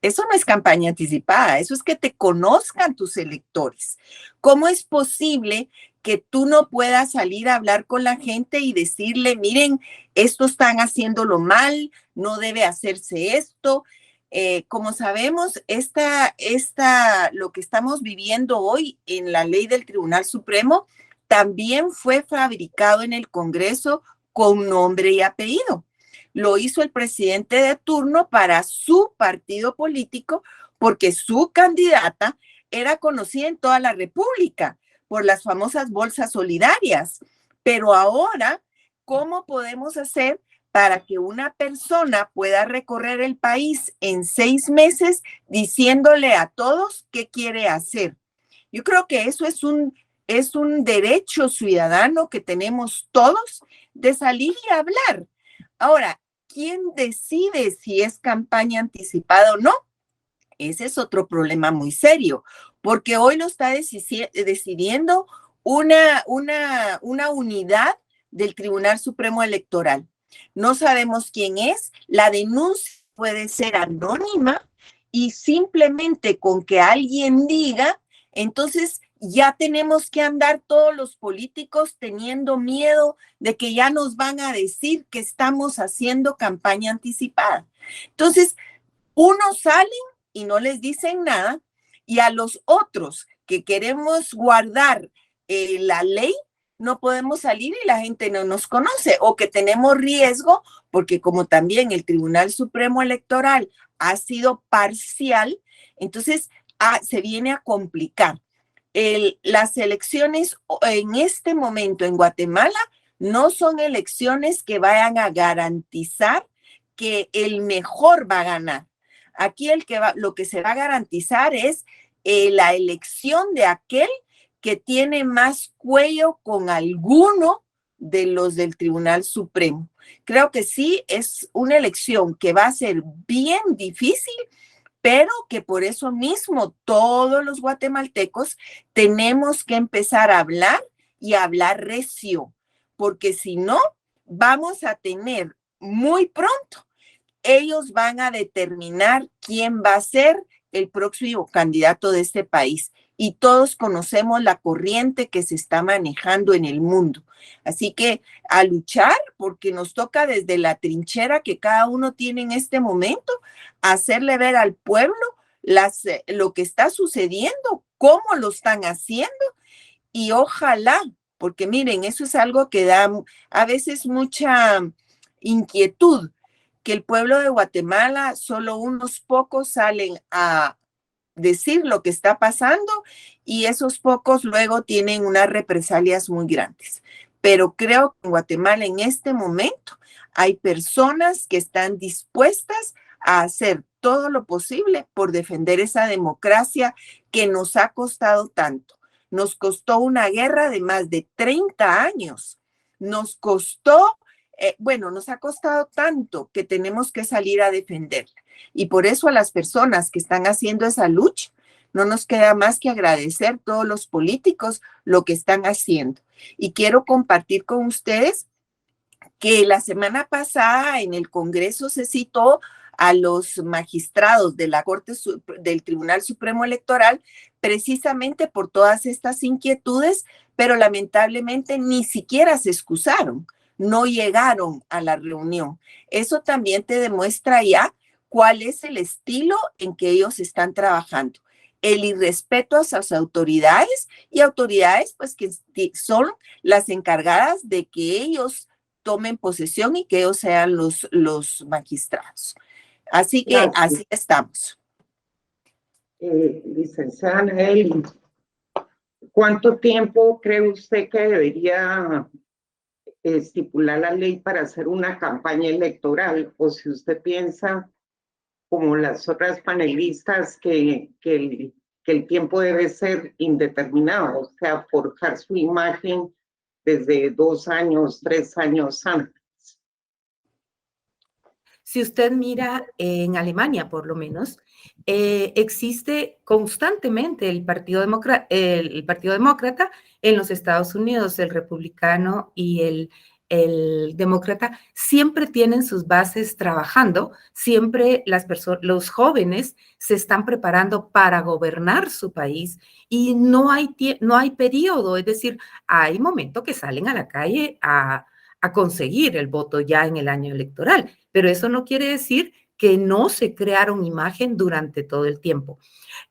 Speaker 5: Eso no es campaña anticipada, eso es que te conozcan tus electores. ¿Cómo es posible que tú no puedas salir a hablar con la gente y decirle, miren, esto están haciéndolo mal, no debe hacerse esto? Como sabemos, lo que estamos viviendo hoy en la ley del Tribunal Supremo también fue fabricado en el Congreso con nombre y apellido. Lo hizo el presidente de turno para su partido político porque su candidata era conocida en toda la República por las famosas bolsas solidarias. Pero ahora, ¿cómo podemos hacer para que una persona pueda recorrer el país en 6 meses diciéndole a todos qué quiere hacer? Yo creo que eso es un derecho ciudadano que tenemos todos de salir y hablar. Ahora, ¿quién decide si es campaña anticipada o no? Ese es otro problema muy serio, porque hoy lo está decidiendo una unidad del Tribunal Supremo Electoral. No sabemos quién es, la denuncia puede ser anónima y simplemente con que alguien diga, entonces ya tenemos que andar todos los políticos teniendo miedo de que ya nos van a decir que estamos haciendo campaña anticipada. Entonces, unos salen y no les dicen nada, y a los otros que queremos guardar la ley, no podemos salir y la gente no nos conoce, o que tenemos riesgo, porque como también el Tribunal Supremo Electoral ha sido parcial, entonces se viene a complicar. Las elecciones en este momento en Guatemala no son elecciones que vayan a garantizar que el mejor va a ganar. Aquí lo que se va a garantizar es la elección de aquel que tiene más cuello con alguno de los del Tribunal Supremo. Creo que sí, es una elección que va a ser bien difícil, pero que por eso mismo todos los guatemaltecos tenemos que empezar a hablar y a hablar recio, porque si no, vamos a tener muy pronto, ellos van a determinar quién va a ser el próximo candidato de este país. Y todos conocemos la corriente que se está manejando en el mundo. Así que a luchar, porque nos toca desde la trinchera que cada uno tiene en este momento, hacerle ver al pueblo lo que está sucediendo, cómo lo están haciendo, y ojalá, porque miren, eso es algo que da a veces mucha inquietud, que el pueblo de Guatemala, solo unos pocos salen a decir lo que está pasando y esos pocos luego tienen unas represalias muy grandes. Pero creo que en Guatemala en este momento hay personas que están dispuestas a hacer todo lo posible por defender esa democracia que nos ha costado tanto. Nos costó una guerra de más de 30 años. Nos costó, nos ha costado tanto que tenemos que salir a defenderla. Y por eso a las personas que están haciendo esa lucha, no nos queda más que agradecer a todos los políticos lo que están haciendo. Y quiero compartir con ustedes que la semana pasada en el Congreso se citó a los magistrados de la Corte del Tribunal Supremo Electoral precisamente por todas estas inquietudes, pero lamentablemente ni siquiera se excusaron, no llegaron a la reunión. Eso también te demuestra ya cuál es el estilo en que ellos están trabajando. El irrespeto a sus autoridades y autoridades pues que son las encargadas de que ellos tomen posesión y que ellos sean los magistrados. Así que
Speaker 3: Gracias.
Speaker 5: así estamos.
Speaker 3: Licenciada Nelly, ¿cuánto tiempo cree usted que debería estipular la ley para hacer una campaña electoral? O si usted piensa, como las otras panelistas, que el tiempo debe ser indeterminado, o sea, forjar su imagen desde 2 años, 3 años antes.
Speaker 6: Si usted mira en Alemania, por lo menos, existe constantemente el Partido Demócrata en los Estados Unidos, el republicano y el demócrata, siempre tienen sus bases trabajando, siempre los jóvenes se están preparando para gobernar su país y no hay periodo, es decir, hay momentos que salen a la calle a conseguir el voto ya en el año electoral, pero eso no quiere decir que no se crearon imagen durante todo el tiempo.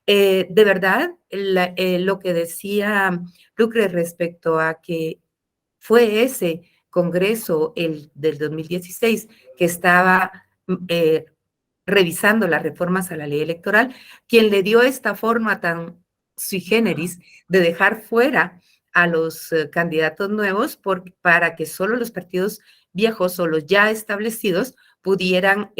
Speaker 6: De verdad, lo que decía Lucre respecto a que fue ese Congreso, el del 2016, que estaba revisando las reformas a la ley electoral, quien le dio esta forma tan sui generis de dejar fuera a los candidatos nuevos para que solo los partidos viejos o los ya establecidos pudieran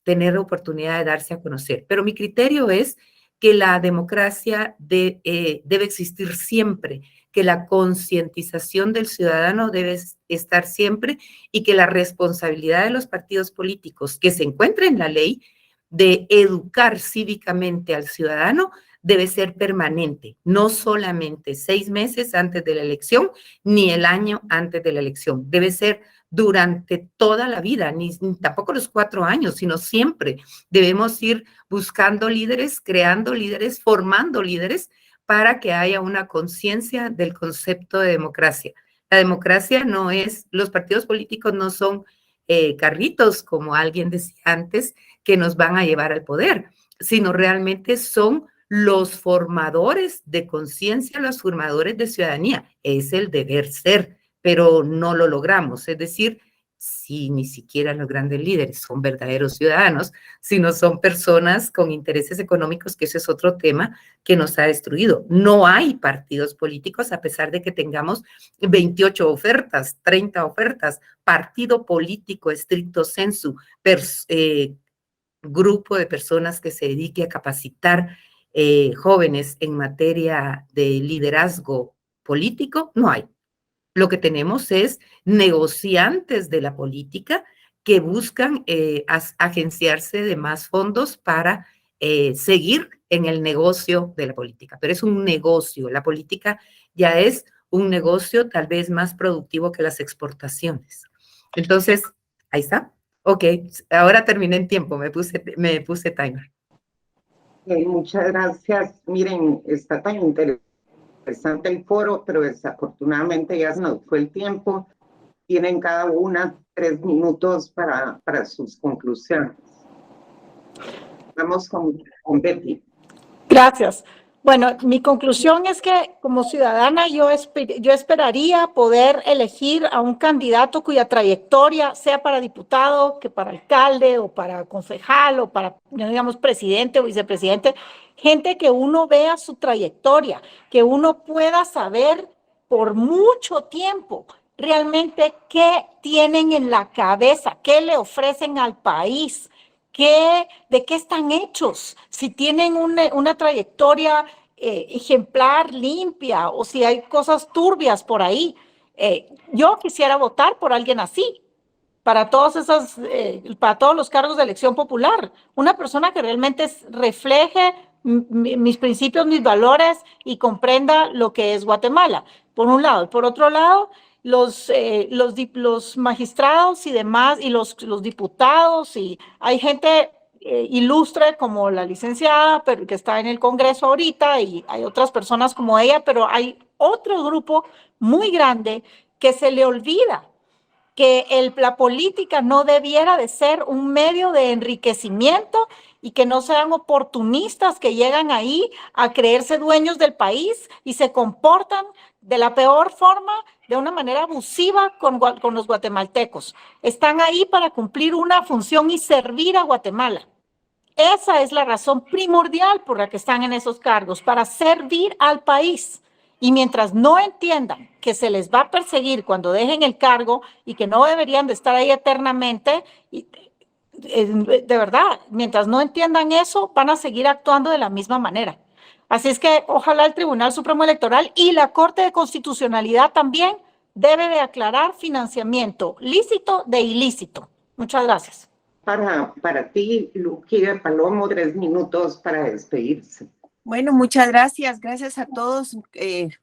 Speaker 6: tener oportunidad de darse a conocer. Pero mi criterio es que la democracia debe existir siempre, que la concientización del ciudadano debe estar siempre y que la responsabilidad de los partidos políticos que se encuentra en la ley de educar cívicamente al ciudadano debe ser permanente, no solamente 6 meses antes de la elección ni el año antes de la elección, debe ser durante toda la vida, ni tampoco los 4 años, sino siempre debemos ir buscando líderes, creando líderes, formando líderes para que haya una conciencia del concepto de democracia. La democracia no es, los partidos políticos no son carritos, como alguien decía antes, que nos van a llevar al poder, sino realmente son los formadores de conciencia, los formadores de ciudadanía. Es el deber ser, pero no lo logramos. Es decir, si ni siquiera los grandes líderes son verdaderos ciudadanos, sino son personas con intereses económicos, que ese es otro tema que nos ha destruido. No hay partidos políticos, a pesar de que tengamos 28 ofertas, 30 ofertas, partido político estricto sensu, grupo de personas que se dedique a capacitar jóvenes en materia de liderazgo político, no hay. Lo que tenemos es negociantes de la política que buscan agenciarse de más fondos para seguir en el negocio de la política. Pero es un negocio, la política ya es un negocio tal vez más productivo que las exportaciones. Entonces, ahí está. Ok, ahora terminé en tiempo, me puse timer.
Speaker 3: Muchas gracias. Miren, está tan interesante el foro, pero desafortunadamente ya se nos fue el tiempo. Tienen cada una 3 minutos para sus conclusiones. Vamos con Betty.
Speaker 4: Gracias. Bueno, mi conclusión es que como ciudadana yo esperaría poder elegir a un candidato cuya trayectoria, sea para diputado, que para alcalde o para concejal o para, digamos, presidente o vicepresidente, gente que uno vea su trayectoria, que uno pueda saber por mucho tiempo realmente qué tienen en la cabeza, qué le ofrecen al país, de qué están hechos, si tienen una trayectoria ejemplar, limpia, o si hay cosas turbias por ahí. Yo quisiera votar por alguien así, para todos los cargos de elección popular, una persona que realmente refleje mis principios, mis valores y comprenda lo que es Guatemala, por un lado. Por otro lado, los magistrados y demás, y los diputados, y hay gente ilustre como la licenciada, pero que está en el Congreso ahorita, y hay otras personas como ella, pero hay otro grupo muy grande que se le olvida que la política no debiera de ser un medio de enriquecimiento y que no sean oportunistas que llegan ahí a creerse dueños del país y se comportan de la peor forma, de una manera abusiva con los guatemaltecos. Están ahí para cumplir una función y servir a Guatemala. Esa es la razón primordial por la que están en esos cargos, para servir al país. Y mientras no entiendan que se les va a perseguir cuando dejen el cargo y que no deberían de estar ahí eternamente, de verdad, mientras no entiendan eso, van a seguir actuando de la misma manera. Así es que ojalá el Tribunal Supremo Electoral y la Corte de Constitucionalidad también debe de aclarar financiamiento lícito de ilícito. Muchas gracias.
Speaker 3: Para ti, Luquilla Palomo, 3 minutos para despedirse.
Speaker 5: Bueno, muchas gracias. Gracias a todos.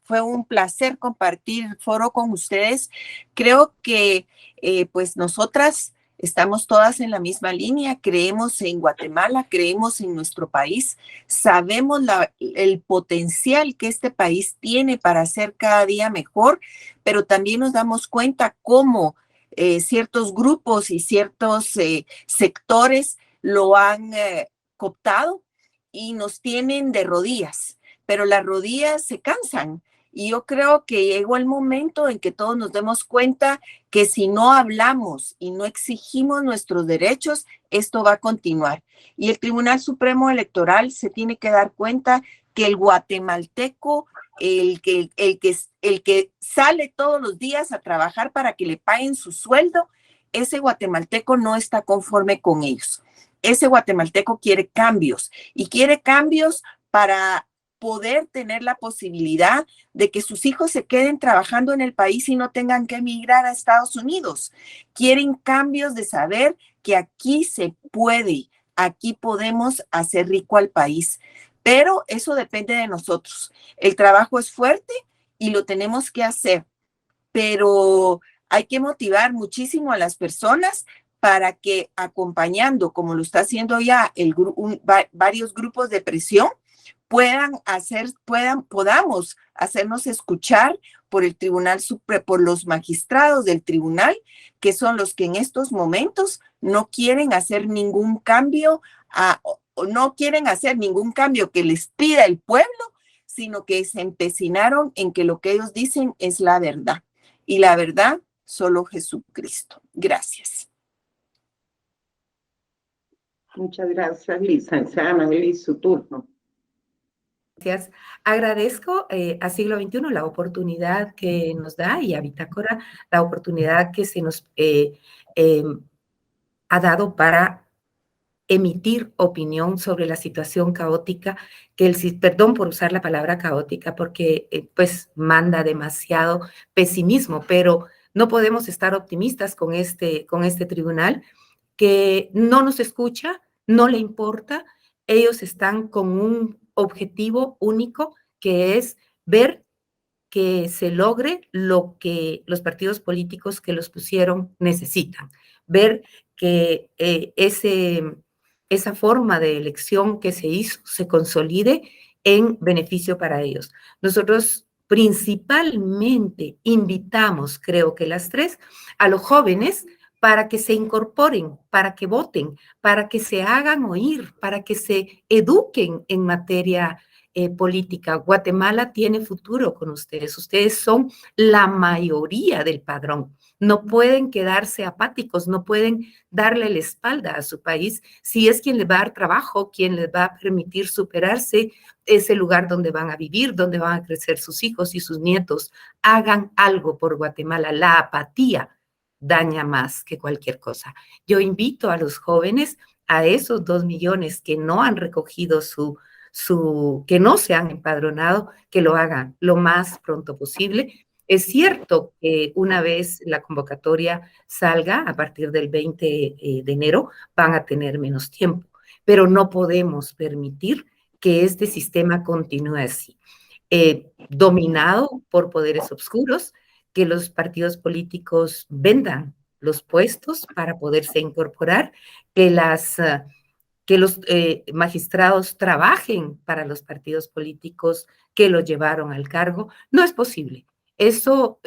Speaker 5: Fue un placer compartir el foro con ustedes. Creo que pues nosotras estamos todas en la misma línea. Creemos en Guatemala, creemos en nuestro país. Sabemos el potencial que este país tiene para ser cada día mejor, pero también nos damos cuenta cómo ciertos grupos y ciertos sectores lo han cooptado y nos tienen de rodillas, pero las rodillas se cansan. Y yo creo que llegó el momento en que todos nos demos cuenta que si no hablamos y no exigimos nuestros derechos, esto va a continuar. Y el Tribunal Supremo Electoral se tiene que dar cuenta que el guatemalteco, el que sale todos los días a trabajar para que le paguen su sueldo, ese guatemalteco no está conforme con ellos. Ese guatemalteco quiere cambios y quiere cambios para poder tener la posibilidad de que sus hijos se queden trabajando en el país y no tengan que emigrar a Estados Unidos. Quieren cambios de saber que aquí se puede, aquí podemos hacer rico al país, pero eso depende de nosotros. El trabajo es fuerte y lo tenemos que hacer, pero hay que motivar muchísimo a las personas para que acompañando, como lo está haciendo ya varios grupos de presión, podamos hacernos escuchar por el Tribunal Supremo, por los magistrados del tribunal, que son los que en estos momentos no quieren hacer ningún cambio, que les pida el pueblo, sino que se empecinaron en que lo que ellos dicen es la verdad. Y la verdad, solo Jesucristo. Gracias.
Speaker 3: Muchas gracias, licenciada Anabeli, su turno.
Speaker 6: Gracias. Agradezco a Siglo XXI la oportunidad que nos da y a Bitácora la oportunidad que se nos ha dado para emitir opinión sobre la situación caótica, perdón por usar la palabra caótica porque pues manda demasiado pesimismo, pero no podemos estar optimistas con este tribunal que no nos escucha, no le importa. Ellos están con un objetivo único, que es ver que se logre lo que los partidos políticos que los pusieron necesitan, ver que esa forma de elección que se hizo se consolide en beneficio para ellos. Nosotros principalmente invitamos, creo que las tres, a los jóvenes para que se incorporen, para que voten, para que se hagan oír, para que se eduquen en materia política. Guatemala tiene futuro con ustedes. Ustedes son la mayoría del padrón. No pueden quedarse apáticos, no pueden darle la espalda a su país si es quien les va a dar trabajo, quien les va a permitir superarse, ese lugar donde van a vivir, donde van a crecer sus hijos y sus nietos. Hagan algo por Guatemala. La apatía daña más que cualquier cosa. Yo invito a los jóvenes, a esos 2 millones que no han recogido que no se han empadronado, que lo hagan lo más pronto posible. Es cierto que una vez la convocatoria salga, a partir del 20 de enero, van a tener menos tiempo, pero no podemos permitir que este sistema continúe así, dominado por poderes oscuros, que los partidos políticos vendan los puestos para poderse incorporar, que los magistrados trabajen para los partidos políticos que lo llevaron al cargo. No es posible. Eso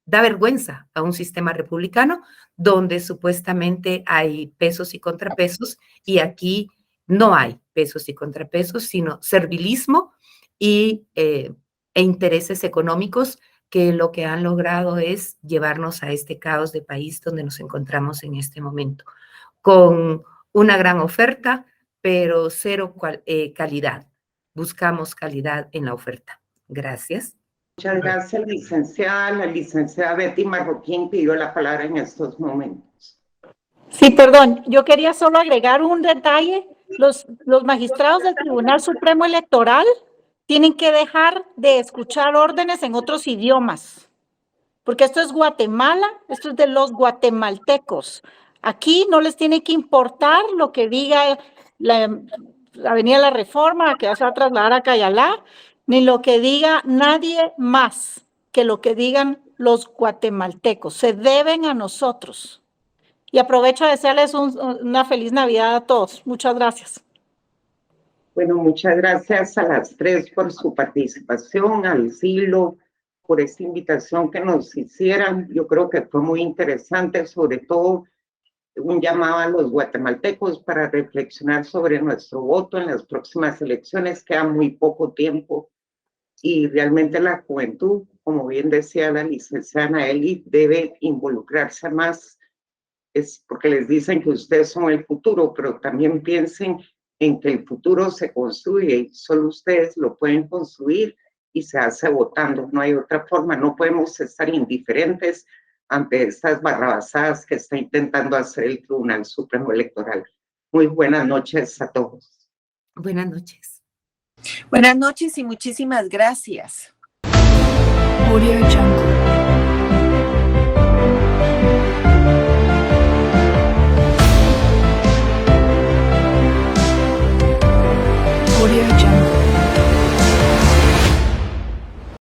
Speaker 6: da vergüenza a un sistema republicano donde supuestamente hay pesos y contrapesos, y aquí no hay pesos y contrapesos, sino servilismo e intereses económicos que lo que han logrado es llevarnos a este caos de país donde nos encontramos en este momento, con una gran oferta, pero cero calidad. Buscamos calidad en la oferta. Gracias.
Speaker 3: Muchas gracias, licenciada. La licenciada Betty Marroquín pidió la palabra en estos momentos.
Speaker 4: Sí, perdón, yo quería solo agregar un detalle. Los magistrados del Tribunal Supremo Electoral tienen que dejar de escuchar órdenes en otros idiomas, porque esto es Guatemala, esto es de los guatemaltecos. Aquí no les tiene que importar lo que diga Avenida La Reforma, que se va a trasladar a Cayalá, ni lo que diga nadie más que lo que digan los guatemaltecos. Se deben a nosotros. Y aprovecho a desearles una feliz Navidad a todos. Muchas gracias.
Speaker 3: Bueno, muchas gracias a las tres por su participación, al Silo, por esta invitación que nos hicieran. Yo creo que fue muy interesante, sobre todo un llamado a los guatemaltecos para reflexionar sobre nuestro voto en las próximas elecciones. Queda muy poco tiempo y realmente la juventud, como bien decía la licenciada Anaeli, debe involucrarse más. Es porque les dicen que ustedes son el futuro, pero también piensen en que el futuro se construye y solo ustedes lo pueden construir y se hace votando. No hay otra forma, no podemos estar indiferentes ante estas barrabasadas que está intentando hacer el Tribunal Supremo Electoral. Muy buenas noches a todos.
Speaker 6: Buenas noches.
Speaker 5: Buenas noches y muchísimas gracias.
Speaker 1: Audio Jungle.